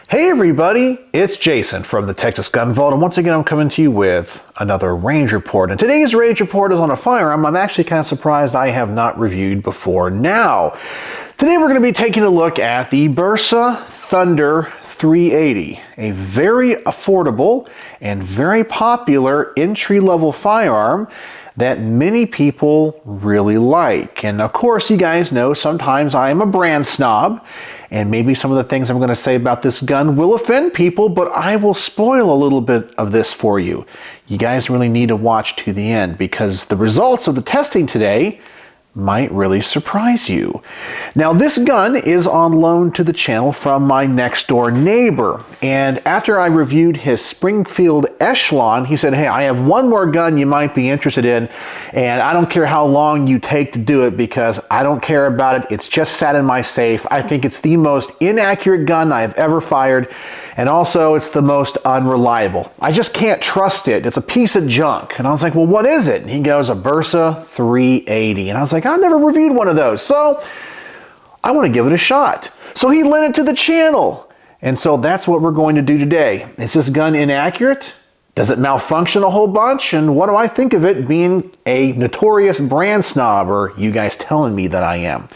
Hey everybody, it's Jason from the Texas Gun Vault, and once again I'm coming to you with another range report. And today's range report is on a firearm I'm actually kind of surprised I have not reviewed before now. Today we're going to be taking a look at the Bersa Thunder 380, a very affordable and very popular entry-level firearm that many people really like. And of course, you guys know sometimes I am a brand snob, and maybe some of the things I'm going to say about this gun will offend people, but I will spoil a little bit of this for you. You guys really need to watch to the end because the results of the testing today might really surprise you. Now, this gun is on loan to the channel from my next door neighbor, and after I reviewed his Springfield Echelon, he said, hey, I have one more gun you might be interested in, and I don't care how long you take to do it because I don't care about it. It's just sat in my safe. I think it's the most inaccurate gun I've ever fired, and also it's the most unreliable. I just can't trust it. It's a piece of junk. And I was like, well, what is it? And he goes, a Bersa 380. And I was like, I've never reviewed one of those, so I want to give it a shot. So he lent it to the channel. And so that's what we're going to do today. Is this gun inaccurate? Does it malfunction a whole bunch? And what do I think of it being a notorious brand snob, or you guys telling me that I am?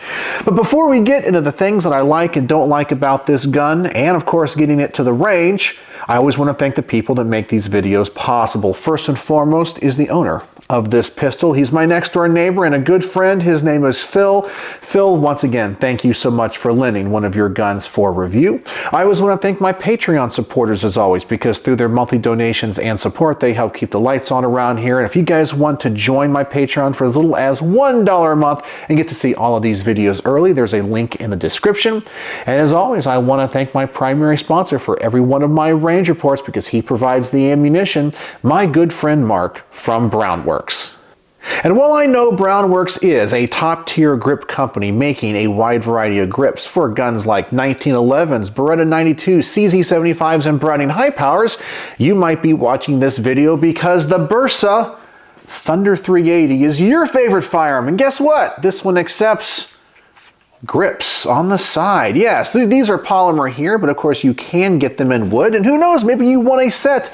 But before we get into the things that I like and don't like about this gun, and of course getting it to the range, I always want to thank the people that make these videos possible. First and foremost is the owner of this pistol. He's my next door neighbor and a good friend. His name is Phil. Phil, once again, thank you so much for lending one of your guns for review. I always want to thank my Patreon supporters as always, because through their monthly donations and support, they help keep the lights on around here. And if you guys want to join my Patreon for as little as $1 a month and get to see all of these videos early, there's a link in the description. And as always, I want to thank my primary sponsor for every one of my range reports, because he provides the ammunition, my good friend Mark from Brownworks. And while I know Brownworks is a top-tier grip company making a wide variety of grips for guns like 1911s, Beretta 92s, CZ75s, and Browning high powers, you might be watching this video because the Bersa Thunder 380 is your favorite firearm. And guess what? This one accepts grips on the side. Yes, these are polymer here, but of course you can get them in wood, and who knows, maybe you want a set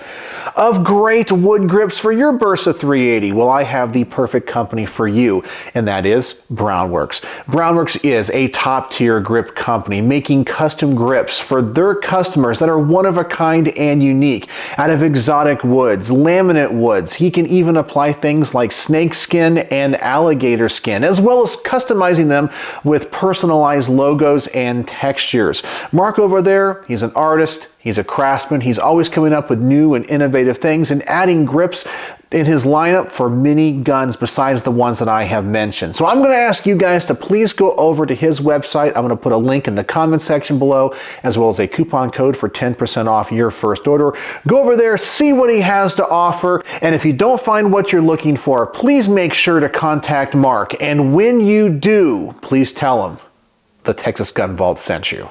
of great wood grips for your Bersa 380. Well, I have the perfect company for you, and that is Brownworks. Brownworks is a top-tier grip company making custom grips for their customers that are one-of-a-kind and unique, out of exotic woods, laminate woods. He can even apply things like snake skin and alligator skin, as well as customizing them with personalized logos and textures. Mark over there, he's an artist, he's a craftsman, he's always coming up with new and innovative things and adding grips in his lineup for many guns besides the ones that I have mentioned. So I'm going to ask you guys to please go over to his website. I'm going to put a link in the comment section below, as well as a coupon code for 10% off your first order. Go over there, see what he has to offer, and if you don't find what you're looking for, please make sure to contact Mark. And when you do, please tell him the Texas Gun Vault sent you.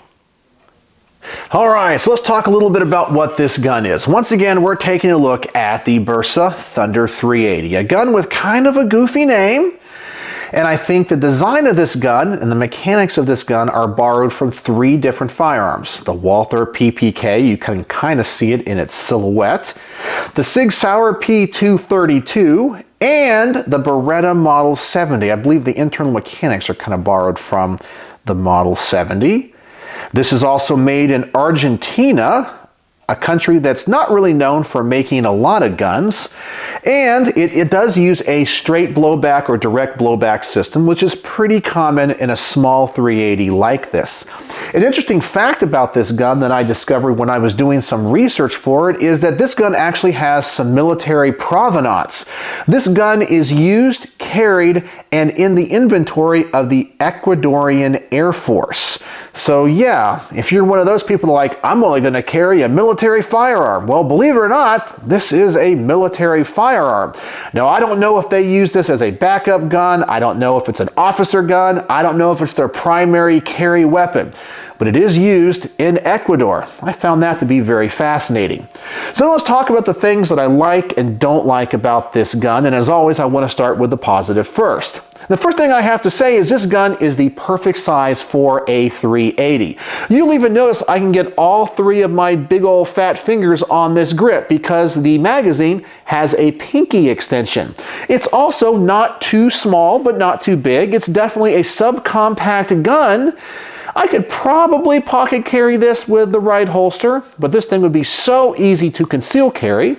All right, so let's talk a little bit about what this gun is. Once again, we're taking a look at the Bersa Thunder 380, a gun with kind of a goofy name. And I think the design of this gun and the mechanics of this gun are borrowed from three different firearms. The Walther PPK, you can kind of see it in its silhouette, the Sig Sauer P232, and the Beretta Model 70. I believe the internal mechanics are kind of borrowed from the Model 70. This is also made in Argentina, a country that's not really known for making a lot of guns, and it does use a straight blowback or direct blowback system, which is pretty common in a small 380 like this. An interesting fact about this gun that I discovered when I was doing some research for it is that this gun actually has some military provenance. This gun is used, carried, and in the inventory of the Ecuadorian Air Force. So yeah, if you're one of those people like, I'm only going to carry a military firearm. Well, believe it or not, this is a military firearm. Now, I don't know if they use this as a backup gun. I don't know if it's an officer gun. I don't know if it's their primary carry weapon. But it is used in Ecuador. I found that to be very fascinating. So let's talk about the things that I like and don't like about this gun. And as always, I want to start with the positive first. The first thing I have to say is this gun is the perfect size for a .380. You'll even notice I can get all three of my big old fat fingers on this grip because the magazine has a pinky extension. It's also not too small, but not too big. It's definitely a subcompact gun. I could probably pocket carry this with the right holster, but this thing would be so easy to conceal carry.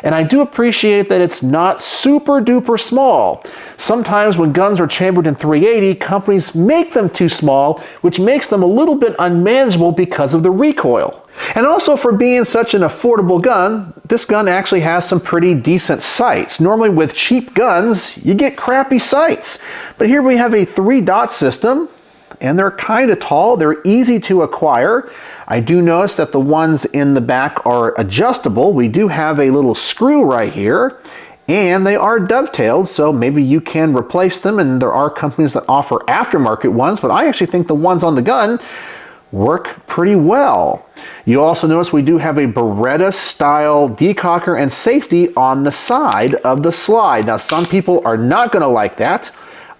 And I do appreciate that it's not super duper small. Sometimes when guns are chambered in .380, companies make them too small, which makes them a little bit unmanageable because of the recoil. And also, for being such an affordable gun, this gun actually has some pretty decent sights. Normally with cheap guns, you get crappy sights. But here we have a 3-dot system, and they're kind of tall. They're easy to acquire. I do notice that the ones in the back are adjustable. We do have a little screw right here, and they are dovetailed, so maybe you can replace them, and there are companies that offer aftermarket ones, but I actually think the ones on the gun work pretty well. You also notice we do have a Beretta style decocker and safety on the side of the slide. Now, some people are not going to like that.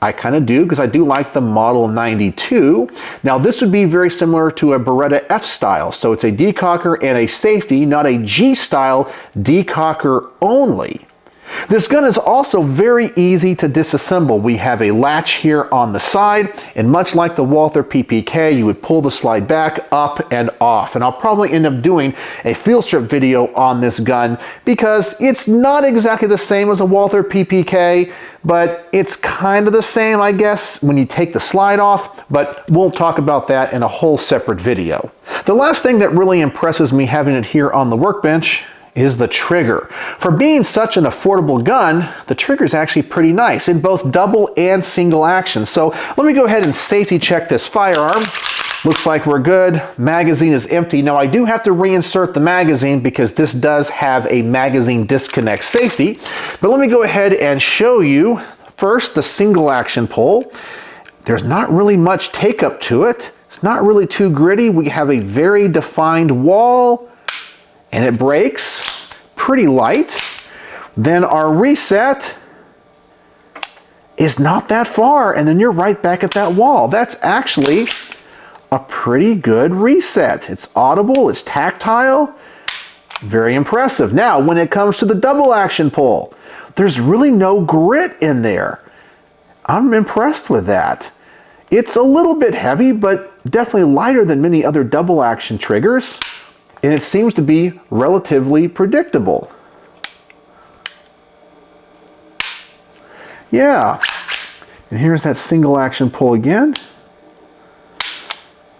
I kind of do, because I do like the Model 92. Now, this would be very similar to a Beretta F style. So it's a decocker and a safety, not a G style decocker only. This gun is also very easy to disassemble. We have a latch here on the side, and much like the Walther PPK, you would pull the slide back, up, and off. And I'll probably end up doing a field strip video on this gun because it's not exactly the same as a Walther PPK, but it's kind of the same, I guess, when you take the slide off, but we'll talk about that in a whole separate video. The last thing that really impresses me having it here on the workbench is the trigger. For being such an affordable gun, the trigger is actually pretty nice in both double and single action. So let me go ahead and safety check this firearm. Looks like we're good. Magazine is empty. Now, I do have to reinsert the magazine because this does have a magazine disconnect safety. But let me go ahead and show you first the single action pull. There's not really much take up to it. It's not really too gritty. We have a very defined wall, and it breaks pretty light. Then our reset is not that far, and then you're right back at that wall. That's actually a pretty good reset. It's audible, it's tactile, very impressive. Now, when it comes to the double action pull, there's really no grit in there. I'm impressed with that. It's a little bit heavy, but definitely lighter than many other double action triggers. And it seems to be relatively predictable. Yeah. And here's that single action pull again.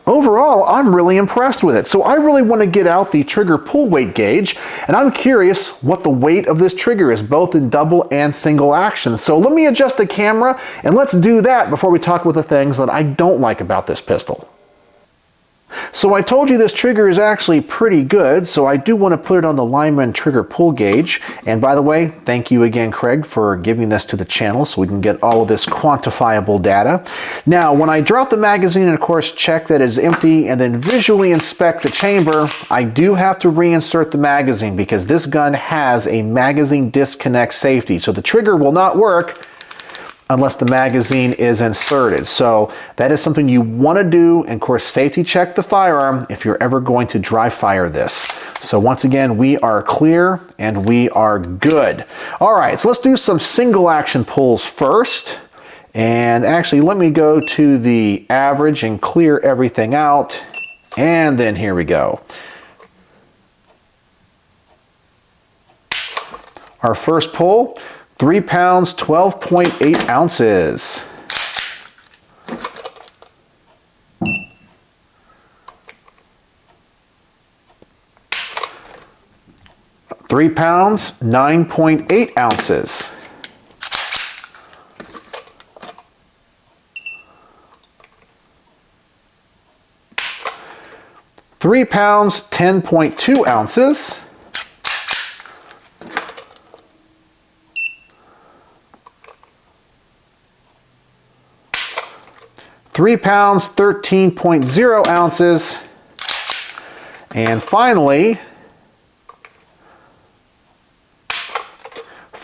Overall, I'm really impressed with it. So I really want to get out the trigger pull weight gauge, and I'm curious what the weight of this trigger is, both in double and single action. So let me adjust the camera, and let's do that before we talk about the things that I don't like about this pistol. So I told you this trigger is actually pretty good, so I do want to put it on the Lyman trigger pull gauge. And by the way, thank you again, Craig, for giving this to the channel so we can get all of this quantifiable data. Now, when I drop the magazine and of course check that it's empty and then visually inspect the chamber, I do have to reinsert the magazine because this gun has a magazine disconnect safety. So the trigger will not work unless the magazine is inserted. So that is something you want to do, and of course safety check the firearm if you're ever going to dry fire this. So once again, we are clear and we are good. All right, so let's do some single action pulls first. And actually, let me go to the average and clear everything out. And then here we go. Our first pull, 3 pounds, 12.8 ounces. Three pounds, 9.8 ounces. Three pounds, 10.2 ounces. 3 pounds, 13.0 ounces. And finally,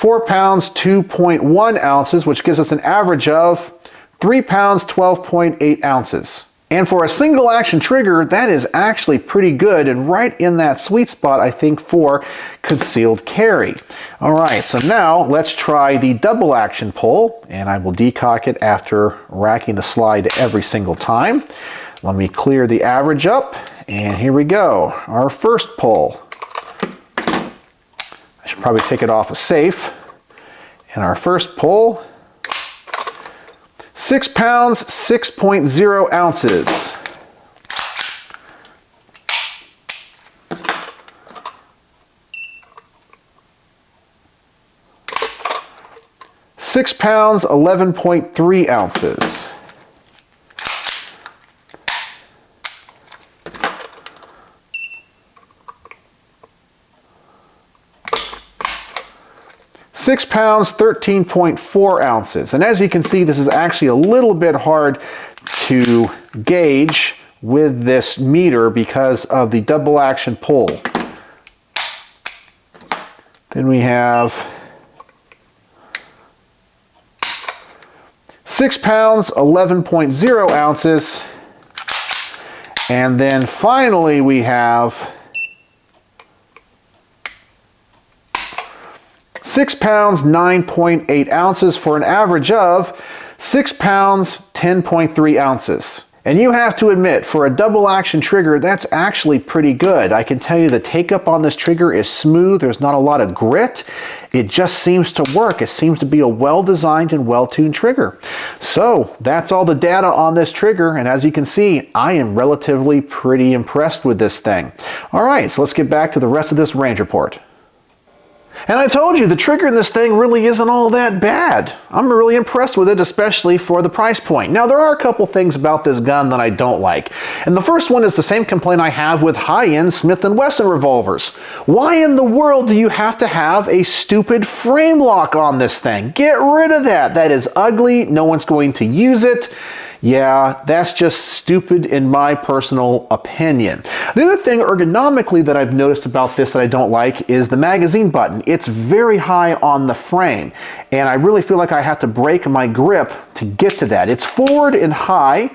4 pounds, 2.1 ounces, which gives us an average of 3 pounds, 12.8 ounces. And for a single action trigger, that is actually pretty good and right in that sweet spot, I think, for concealed carry. All right, so now let's try the double action pull, and I will decock it after racking the slide every single time. Let me clear the average up, and here we go. Our first pull. I should probably take it off a safe. And our first pull, 6 pounds, 6.0 ounces. £6, 11.3 ounces. £6, 13.4 ounces. And as you can see, this is actually a little bit hard to gauge with this meter because of the double action pull. Then we have 6 pounds, 11.0 ounces. And then finally we have 6 pounds, 9.8 ounces for an average of 6 pounds, 10.3 ounces. And you have to admit, for a double action trigger, that's actually pretty good. I can tell you the take up on this trigger is smooth. There's not a lot of grit. It just seems to work. It seems to be a well-designed and well-tuned trigger. So that's all the data on this trigger. And as you can see, I am relatively pretty impressed with this thing. All right, so let's get back to the rest of this range report. And I told you, the trigger in this thing really isn't all that bad. I'm really impressed with it, especially for the price point. Now, there are a couple things about this gun that I don't like. And the first one is the same complaint I have with high-end Smith & Wesson revolvers. Why in the world do you have to have a stupid frame lock on this thing? Get rid of that. That is ugly. No one's going to use it. Yeah, that's just stupid in my personal opinion. The other thing ergonomically that I've noticed about this that I don't like is the magazine button. It's very high on the frame, and I really feel like I have to break my grip to get to that. It's forward and high.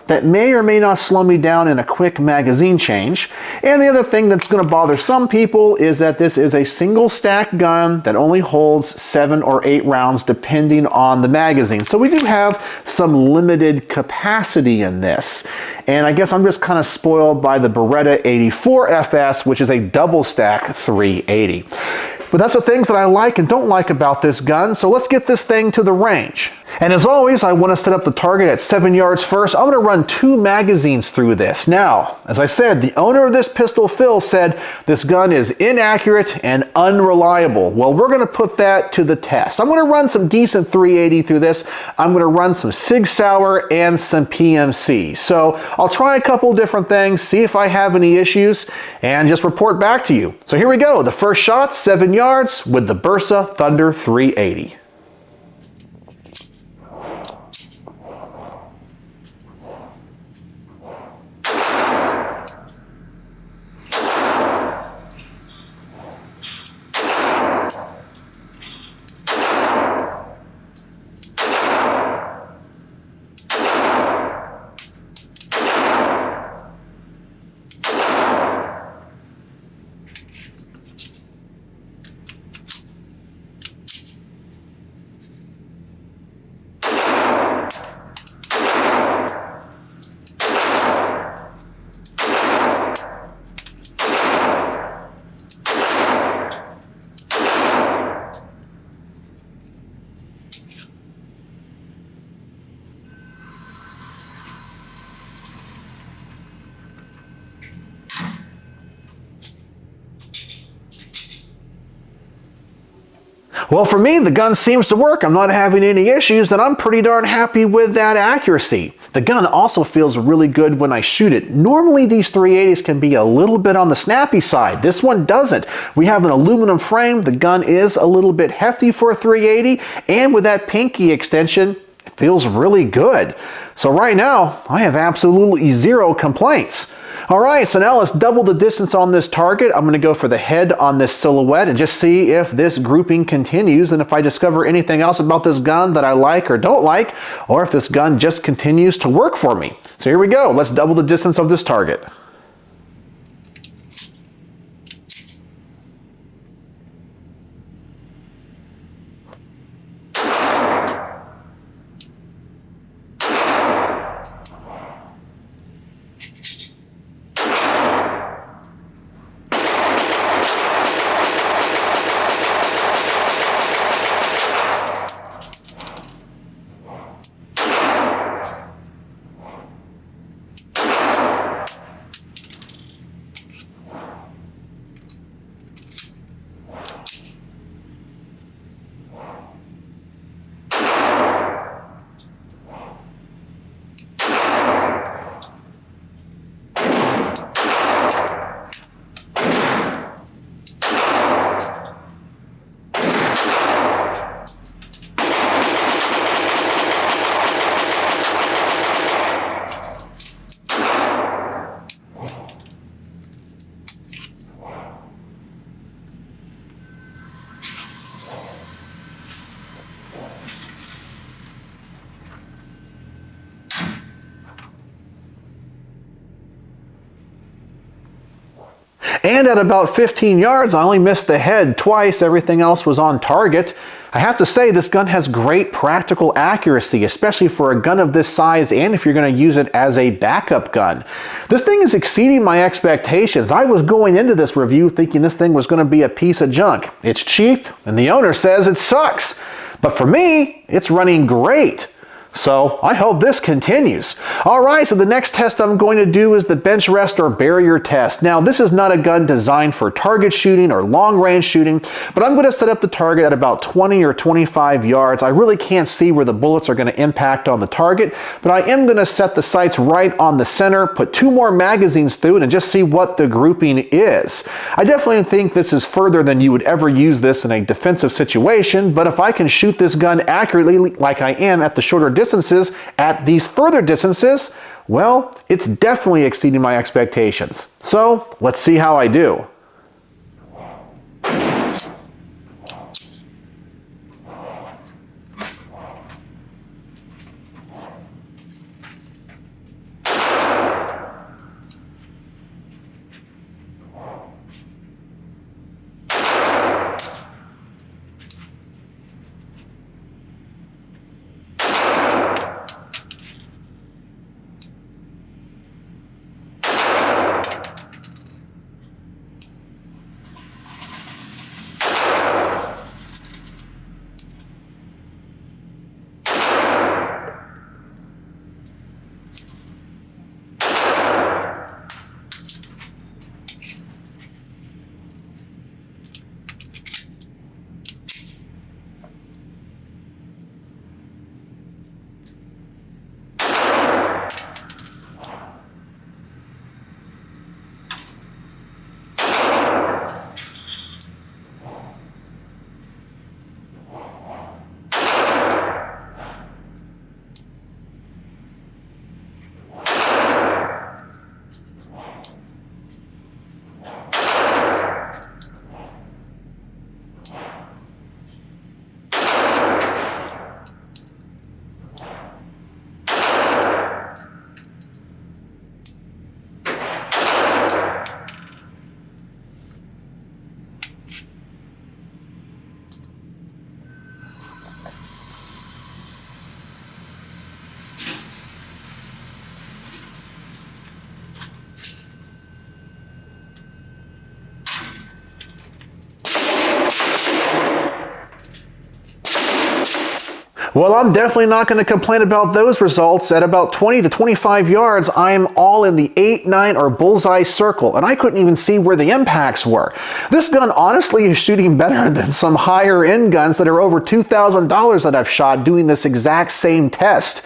That may or may not slow me down in a quick magazine change. And the other thing that's going to bother some people is that this is a single stack gun that only holds 7 or 8 rounds depending on the magazine. So we do have some limited capacity in this. And I guess I'm just kind of spoiled by the Beretta 84 FS, which is a double stack 380. But that's the things that I like and don't like about this gun, so let's get this thing to the range. And as always, I want to set up the target at 7 yards first. I'm going to run 2 magazines through this. Now, as I said, the owner of this pistol, Phil, said this gun is inaccurate and unreliable. Well, we're going to put that to the test. I'm going to run some decent 380 through this. I'm going to run some Sig Sauer and some PMC. So I'll try a couple different things, see if I have any issues, and just report back to you. So here we go. The first shot, 7 yards with the Bersa Thunder 380. Well, for me, the gun seems to work. I'm not having any issues, and I'm pretty darn happy with that accuracy. The gun also feels really good when I shoot it. Normally, these 380s can be a little bit on the snappy side. This one doesn't. We have an aluminum frame. The gun is a little bit hefty for a 380, and with that pinky extension, it feels really good. So right now, I have absolutely zero complaints. All right, so now let's double the distance on this target. I'm going to go for the head on this silhouette and just see if this grouping continues and if I discover anything else about this gun that I like or don't like, or if this gun just continues to work for me. So here we go. Let's double the distance of this target. And at about 15 yards, I only missed the head twice. Everything else was on target. I have to say, this gun has great practical accuracy, especially for a gun of this size and if you're going to use it as a backup gun. This thing is exceeding my expectations. I was going into this review thinking this thing was going to be a piece of junk. It's cheap, and the owner says it sucks. But for me, it's running great. So I hope this continues. All right, so the next test I'm going to do is the bench rest or barrier test. Now, this is not a gun designed for target shooting or long range shooting, but I'm going to set up the target at about 20 or 25 yards. I really can't see where the bullets are going to impact on the target, but I am going to set the sights right on the center, put 2 more magazines through it, and just see what the grouping is. I definitely think this is further than you would ever use this in a defensive situation, but if I can shoot this gun accurately like I am at the shorter distances at these further distances, well, it's definitely exceeding my expectations. So let's see how I do. Well, I'm definitely not going to complain about those results. At about 20 to 25 yards, I'm all in the 8, 9, or bullseye circle, and I couldn't even see where the impacts were. This gun honestly is shooting better than some higher end guns that are over $2,000 that I've shot doing this exact same test.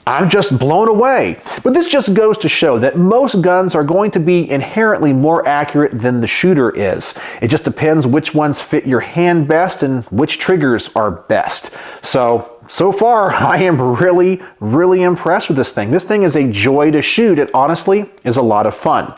I'm just blown away. But this just goes to show that most guns are going to be inherently more accurate than the shooter is. It just depends which ones fit your hand best and which triggers are best. So far, I am really, really impressed with this thing. This thing is a joy to shoot. It honestly is a lot of fun.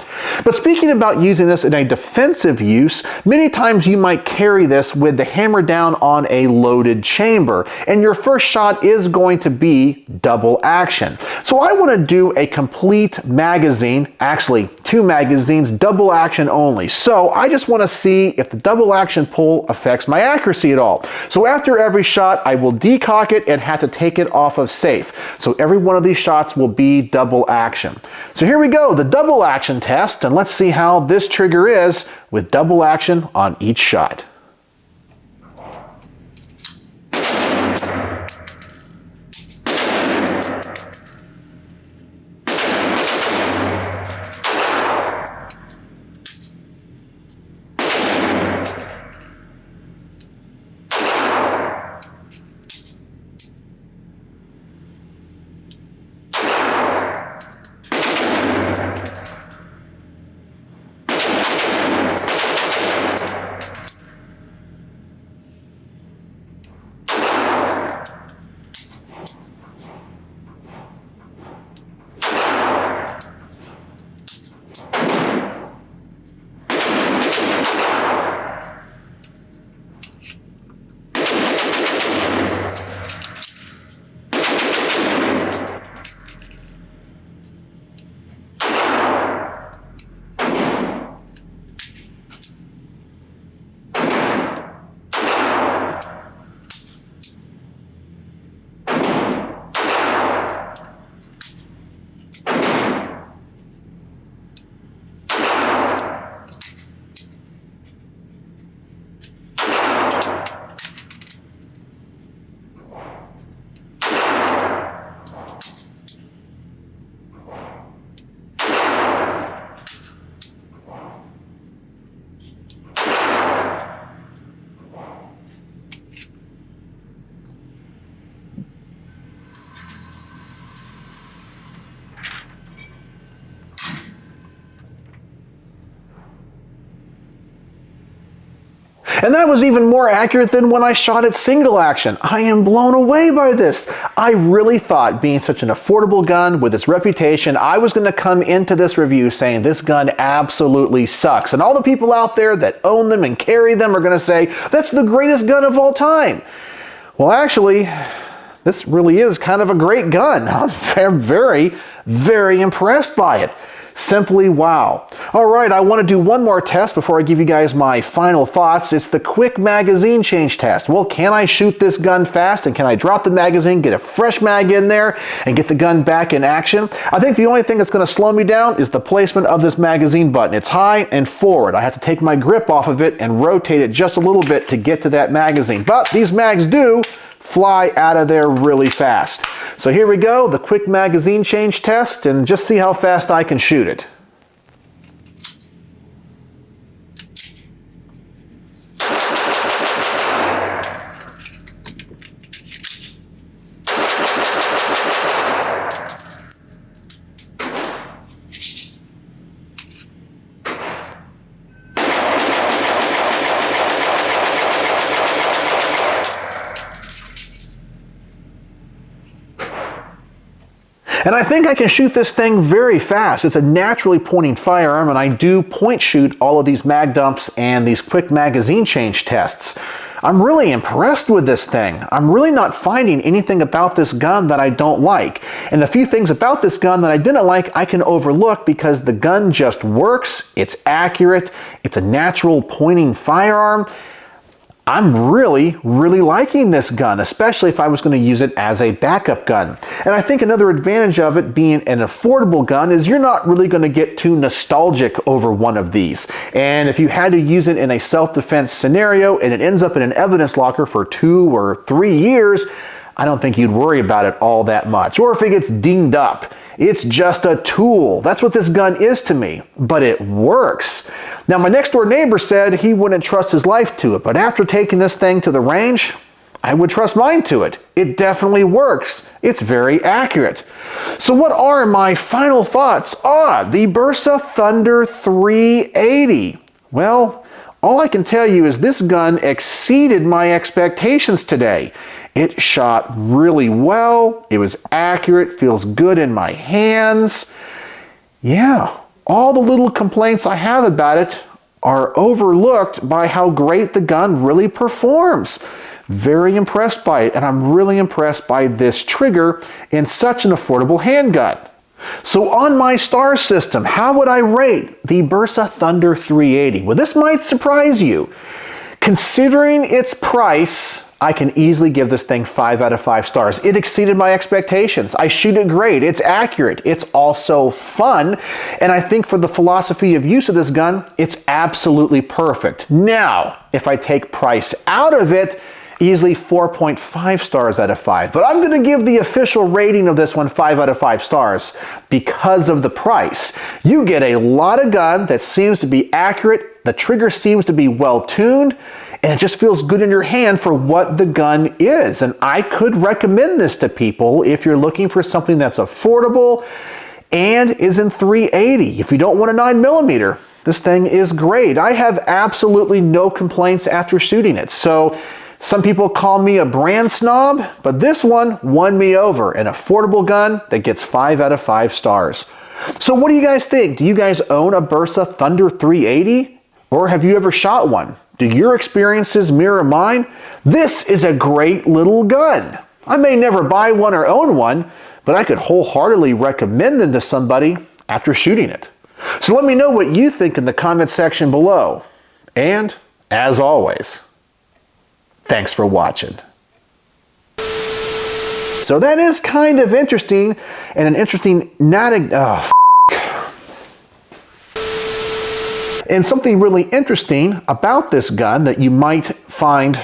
But speaking about using this in a defensive use, many times you might carry this with the hammer down on a loaded chamber, and your first shot is going to be double action. So I want to do a complete magazine, actually 2 magazines, double action only. So I just want to see if the double action pull affects my accuracy at all. So after every shot, I will decock it and have to take it off of safe. So every one of these shots will be double action. So here we go, the double action test, and let's see how this trigger is with double action on each shot. And that was even more accurate than when I shot it single action. I am blown away by this. I really thought, being such an affordable gun with its reputation, I was going to come into this review saying this gun absolutely sucks. And all the people out there that own them and carry them are going to say, that's the greatest gun of all time. Well, actually, this really is kind of a great gun. I'm very, very impressed by it. Simply wow. All right, I want to do one more test before I give you guys my final thoughts. It's the quick magazine change test. Well, can I shoot this gun fast, and can I drop the magazine, get a fresh mag in there, and get the gun back in action? I think the only thing that's going to slow me down is the placement of this magazine button. It's high and forward. I have to take my grip off of it and rotate it just a little bit to get to that magazine. But these mags do fly out of there really fast. So here we go, the quick magazine change test, and just see how fast I can shoot it. And I think I can shoot this thing very fast. It's a naturally pointing firearm, and I do point shoot all of these mag dumps and these quick magazine change tests. I'm really impressed with this thing. I'm really not finding anything about this gun that I don't like. And the few things about this gun that I didn't like, I can overlook because the gun just works, it's accurate, it's a natural pointing firearm. I'm really, really liking this gun, especially if I was going to use it as a backup gun. And I think another advantage of it being an affordable gun is you're not really going to get too nostalgic over one of these. And if you had to use it in a self-defense scenario and it ends up in an evidence locker for 2 or 3 years, I don't think you'd worry about it all that much. Or if it gets dinged up. It's just a tool. That's what this gun is to me, but it works. Now, my next door neighbor said he wouldn't trust his life to it, but after taking this thing to the range, I would trust mine to it. It definitely works. It's very accurate. So what are my final thoughts on the Bersa Thunder 380? Well, all I can tell you is this gun exceeded my expectations today. It shot really well. It was accurate, feels good in my hands. Yeah, all the little complaints I have about it are overlooked by how great the gun really performs. Very impressed by it, and I'm really impressed by this trigger in such an affordable handgun. So on my star system, how would I rate the Bersa Thunder 380? Well, this might surprise you. Considering its price, I can easily give this thing 5 out of 5 stars. It exceeded my expectations. I shoot it great. It's accurate. It's also fun. And I think for the philosophy of use of this gun, it's absolutely perfect. Now, if I take price out of it, easily 4.5 stars out of 5. But I'm going to give the official rating of this one 5 out of 5 stars because of the price. You get a lot of gun that seems to be accurate, the trigger seems to be well tuned, and it just feels good in your hand for what the gun is. And I could recommend this to people if you're looking for something that's affordable and is in 380. If you don't want a 9mm, this thing is great. I have absolutely no complaints after shooting it. So some people call me a brand snob, but this one won me over. An affordable gun that gets 5 out of 5 stars. So what do you guys think? Do you guys own a Bersa Thunder 380? Or have you ever shot one? Do your experiences mirror mine? This is a great little gun. I may never buy one or own one, but I could wholeheartedly recommend them to somebody after shooting it. So let me know what you think in the comment section below. And, as always, thanks for watching. So that is kind of interesting, and an interesting and something really interesting about this gun that you might find.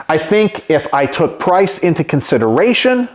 I think if I took price into consideration,